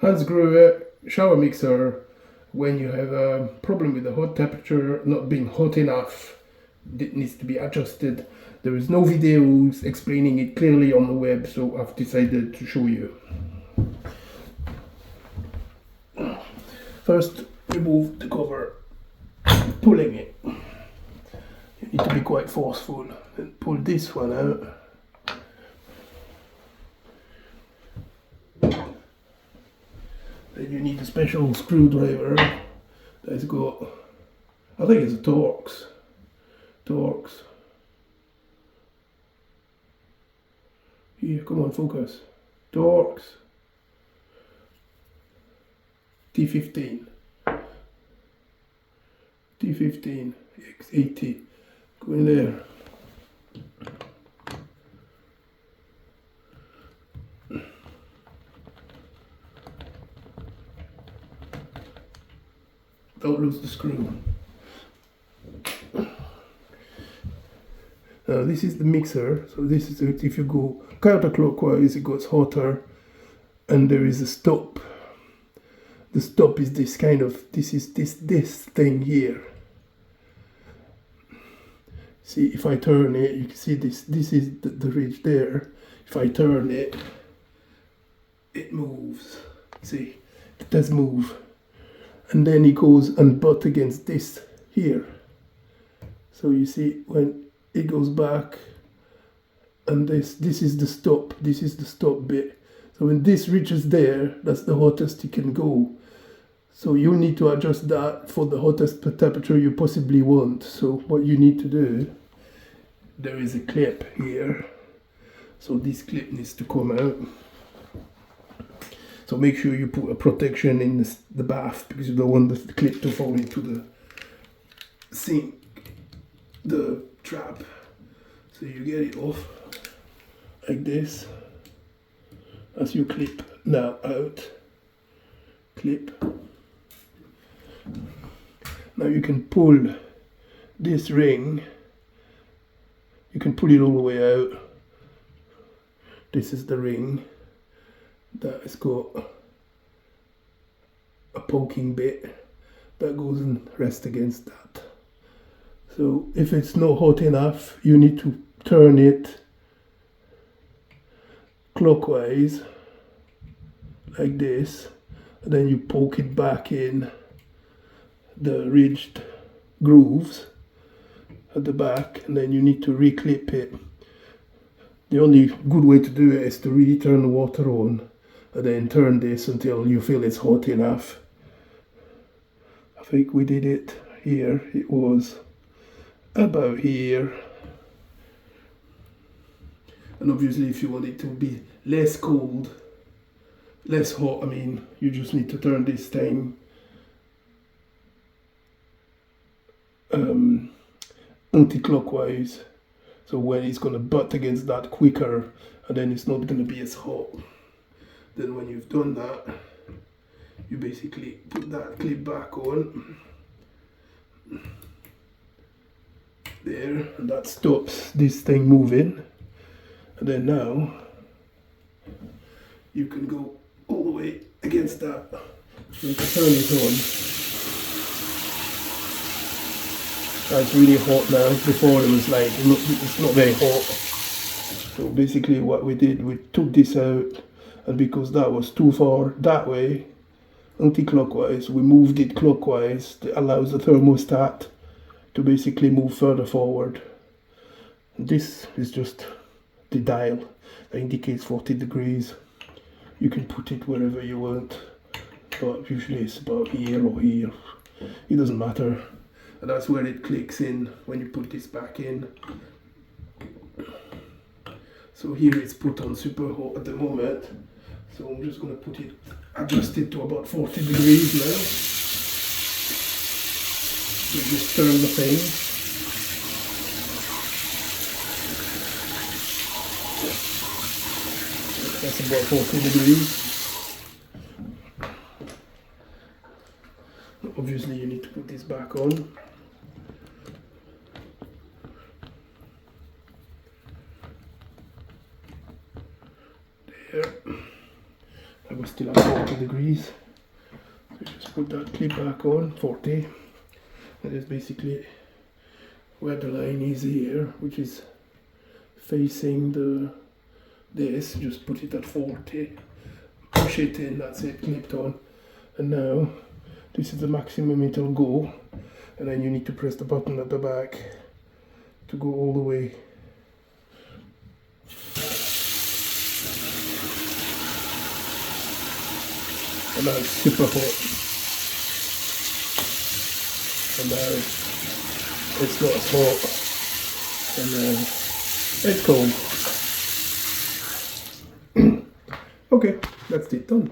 Hansgroehe shower mixer. When you have a problem with the hot temperature not being hot enough, it needs to be adjusted. There is no videos explaining it clearly on the web, so I've decided to show you. First, remove the cover, pulling it. You need to be quite forceful and pull this one out. Then you need a special screwdriver that's got, I think it's a Torx. Here, come on, focus. Torx. T15 X80. Go in there. Don't lose the screw. Now this is the mixer, so this is it. If you go counterclockwise it gets hotter, and there is a stop. The stop is this kind of, this thing here. See, if I turn it, you can see this is the ridge there. If I turn it, it moves. See, it does move. And then it goes and butt against this here. So you see when it goes back, and this is the stop. This is the stop bit. So when this reaches there, that's the hottest it can go. So you'll need to adjust that for the hottest temperature you possibly want. So what you need to do, there is a clip here. So this clip needs to come out. So make sure you put a protection in the bath, because you don't want the clip to fall into the sink, the trap. So you get it off like this as you clip now out. Clip. Now you can pull this ring, you can pull it all the way out. This is the ring that has got a poking bit that goes and rests against that. So if it's not hot enough, you need to turn it clockwise like this, and then you poke it back in the ridged grooves at the back, and then you need to reclip it. The only good way to do it is to really turn the water on and then turn this until you feel it's hot enough. I think we did it here. It was about here. And obviously if you want it to be less cold, less hot, I mean, you just need to turn this thing anti-clockwise, so when it's going to butt against that quicker, and then it's not going to be as hot. Then when you've done that, you basically put that clip back on there, and that stops this thing moving. And then now you can go all the way against that. You can turn it on. It's really hot now. Before it was like, it's not very hot. So basically what we did, we took this out, and because that was too far that way, anti-clockwise, we moved it clockwise. That allows the thermostat to basically move further forward. This is just the dial that indicates 40 degrees. You can put it wherever you want, but usually it's about here or here. It doesn't matter. And that's where it clicks in when you put this back in. So here it's put on super hot at the moment. So I'm just going to put it, adjust it to about 40 degrees now. You just turn the thing. That's about 40 degrees. Obviously you need to put this back on. There. I was still at 40 degrees. So just put that clip back on, 40. That is basically where the line is here, which is facing this. Just put it at 40, push it in, that's it, clipped on. And now this is the maximum it'll go, and then you need to press the button at the back to go all the way. And now it's super hot. And now it's not as hot. And then it's cold. Okay, that's it done.